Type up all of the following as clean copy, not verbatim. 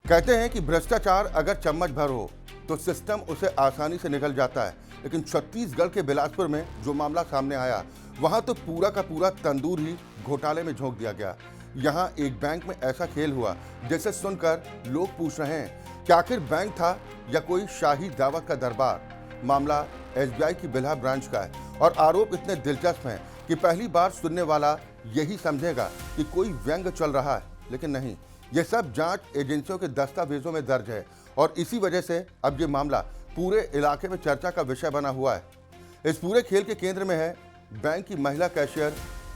कहते हैं कि भ्रष्टाचार अगर चम्मच भर हो तो सिस्टम उसे आसानी से निकल जाता है, लेकिन छत्तीसगढ़ के बिलासपुर में जो मामला सामने आया वहां तो पूरा का पूरा तंदूर ही घोटाले में झोंक दिया गया। यहां एक बैंक में ऐसा खेल हुआ जिसे सुनकर लोग पूछ रहे हैं कि आखिर बैंक था या कोई शाही दावत का दरबार। मामला एसबीआई की बिल्हा ब्रांच का है और आरोप इतने दिलचस्प हैं कि पहली बार सुनने वाला यही समझेगा कि कोई व्यंग चल रहा है, लेकिन नहीं, ये सब जांच एजेंसियों के दस्तावेजों में दर्ज है और इसी वजह से अब ये मामला पूरे इलाके में चर्चा का विषय बना हुआ है। इस पूरे खेल के केंद्र में है बैंक की महिला कैशियर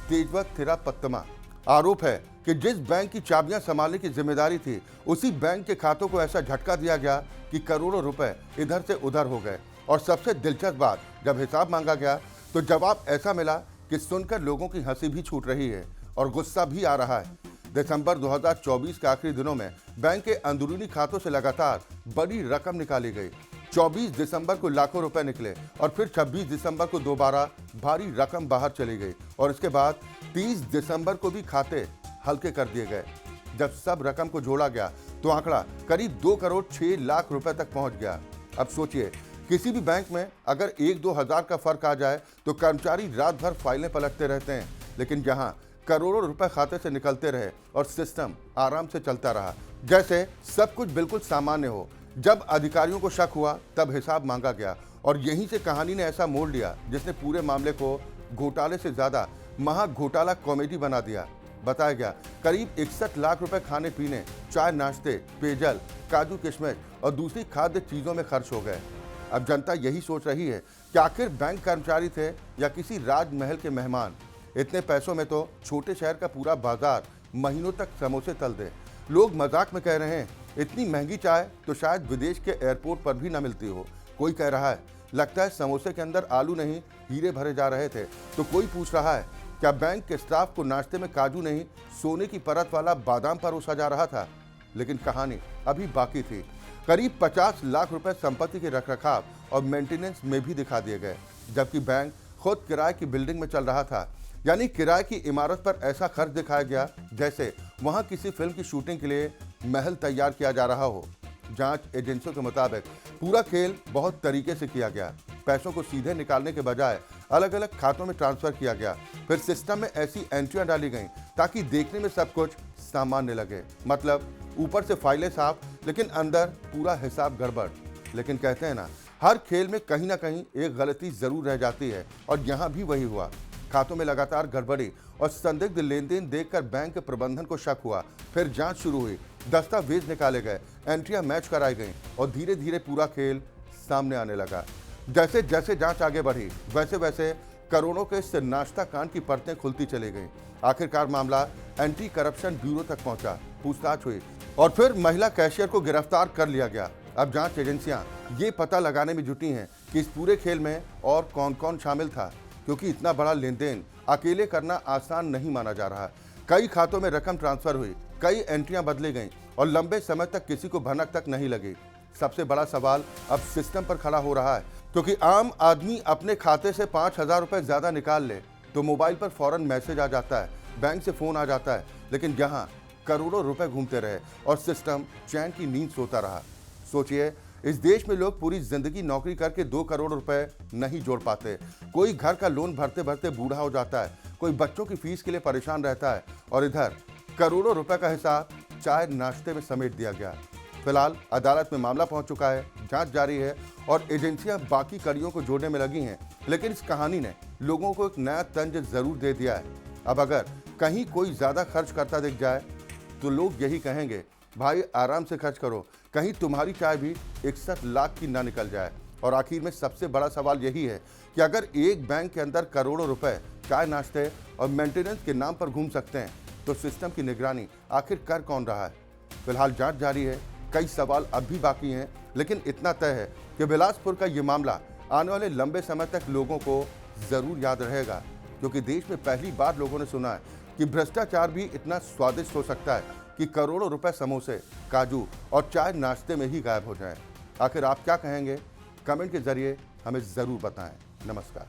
तेजवत थिरापत्तमा। आरोप है कि जिस बैंक की चाबियां संभालने की जिम्मेदारी थी उसी बैंक के खातों को ऐसा झटका दिया गया कि करोड़ों रुपए इधर से उधर हो गए। और सबसे दिलचस्प बात, जब हिसाब मांगा गया तो जवाब ऐसा मिला कि सुनकर लोगों की हंसी भी छूट रही है और गुस्सा भी आ रहा है। दिसंबर 2024 के आखिरी दिनों में बैंक के अंदरूनी खातों से लगातार बड़ी रकम निकाली गई। 24 दिसंबर को लाखों रुपए निकले और फिर 26 दिसंबर को दोबारा भारी रकम बाहर चली गई और इसके बाद 30 दिसंबर को भी खाते हल्के कर दिए गए। जब सब रकम को जोड़ा गया तो आंकड़ा करीब 2 करोड़ 6 लाख रुपए तक पहुंच गया। अब सोचिए, किसी भी बैंक में अगर 1-2 हजार का फर्क आ जाए तो कर्मचारी रात भर फाइलें पलटते रहते हैं, लेकिन यहाँ करोड़ों रुपए खाते से निकलते रहे और सिस्टम आराम से चलता रहा, जैसे सब कुछ बिल्कुल सामान्य हो। जब अधिकारियों को शक हुआ तब हिसाब मांगा गया और यहीं से कहानी ने ऐसा मोड़ लिया जिसने पूरे मामले को घोटाले से ज्यादा महा घोटाला कॉमेडी बना दिया। बताया गया करीब 61 लाख रुपए खाने पीने, चाय नाश्ते, पेयजल, काजू किशमिश और दूसरी खाद्य चीजों में खर्च हो गए। अब जनता यही सोच रही है कि आखिर बैंक कर्मचारी थे या किसी राजमहल के मेहमान। इतने पैसों में तो छोटे शहर का पूरा बाजार महीनों तक समोसे तल दे। लोग मजाक में कह रहे हैं इतनी महंगी चाय तो शायद विदेश के एयरपोर्ट पर भी ना मिलती हो। कोई कह रहा है लगता है समोसे के अंदर आलू नहीं हीरे भरे जा रहे थे, तो कोई पूछ रहा है क्या बैंक के स्टाफ को नाश्ते में काजू नहीं सोने की परत वाला बादाम परोसा जा रहा था। लेकिन कहानी अभी बाकी थी। करीब 50 लाख रुपए संपत्ति के रखरखाव और मेंटेनेंस में भी दिखा दिए गए, जबकि बैंक खुद किराए की बिल्डिंग में चल रहा था। यानी किराए की इमारत पर ऐसा खर्च दिखाया गया जैसे वहां किसी फिल्म की शूटिंग के लिए महल तैयार किया जा रहा हो। जांच एजेंसियों के मुताबिक पूरा खेल बहुत तरीके से किया गया। पैसों को सीधे निकालने के बजाय अलग अलग खातों में ट्रांसफर किया गया। फिर सिस्टम में ऐसी एंट्रियां डाली गईं ताकि देखने में सब कुछ सामान्य लगे। मतलब ऊपर से फाइलें साफ, लेकिन अंदर पूरा हिसाब गड़बड़। लेकिन कहते हैं ना, हर खेल में कहीं ना कहीं एक गलती जरूर रह जाती है और यहाँ भी वही हुआ। खातों में लगातार गड़बड़ी और संदिग्ध लेन देन देखकर बैंक प्रबंधन को शक हुआ। फिर जांच शुरू हुई, दस्तावेज निकाले गए, एंट्रियां मैच कराई गईं और धीरे धीरे पूरा खेल सामने आने लगा। जैसे जैसे जांच आगे बढ़ी वैसे वैसे करोड़ों के इस नाश्ता कांड की परतें खुलती चली गईं। आखिरकार मामला एंटी करप्शन ब्यूरो तक पहुंचा, पूछताछ हुई और फिर महिला कैशियर को गिरफ्तार कर लिया गया। अब जांच एजेंसियां ये पता लगाने में जुटी हैं कि इस पूरे खेल में और कौन कौन शामिल था, क्योंकि इतना बड़ा लेन देन अकेले करना आसान नहीं माना जा रहा। कई खातों में रकम ट्रांसफर हुई, कई एंट्रियां बदली गईं और लंबे समय तक किसी को भनक तक नहीं लगी। सबसे बड़ा सवाल अब सिस्टम पर खड़ा हो रहा है, क्योंकि आम आदमी अपने खाते से 5,000 रुपए ज्यादा निकाल ले तो मोबाइल पर फौरन मैसेज आ जाता है, बैंक से फोन आ जाता है, लेकिन यहाँ करोड़ों रुपए घूमते रहे और सिस्टम चैन की नींद सोता रहा। सोचिए, इस देश में लोग पूरी जिंदगी नौकरी करके 2 करोड़ रुपए नहीं जोड़ पाते। कोई घर का लोन भरते भरते बूढ़ा हो जाता है, कोई बच्चों की फीस के लिए परेशान रहता है और इधर करोड़ों रुपए का हिसाब चाय नाश्ते में समेट दिया गया। फिलहाल अदालत में मामला पहुंच चुका है, जांच जारी है और एजेंसियां बाकी कड़ियों को जोड़ने में लगी हैं। लेकिन इस कहानी ने लोगों को एक नया तंज जरूर दे दिया है। अब अगर कहीं कोई ज्यादा खर्च करता दिख जाए तो लोग यही कहेंगे भाई आराम से खर्च करो, कहीं तुम्हारी चाय भी 61 लाख की ना निकल जाए। और आखिर में सबसे बड़ा सवाल यही है कि अगर एक बैंक के अंदर करोड़ों रुपए चाय नाश्ते और मेंटेनेंस के नाम पर घूम सकते हैं तो सिस्टम की निगरानी आखिर कर कौन रहा है। फिलहाल जांच जारी है, कई सवाल अब भी बाकी हैं, लेकिन इतना तय है कि बिलासपुर का ये मामला आने वाले लंबे समय तक लोगों को जरूर याद रहेगा, क्योंकि देश में पहली बार लोगों ने सुना है कि भ्रष्टाचार भी इतना स्वादिष्ट हो सकता है कि करोड़ों रुपए समोसे, काजू और चाय नाश्ते में ही गायब हो जाएं। आखिर आप क्या कहेंगे? कमेंट के जरिए हमें जरूर बताएं। नमस्कार।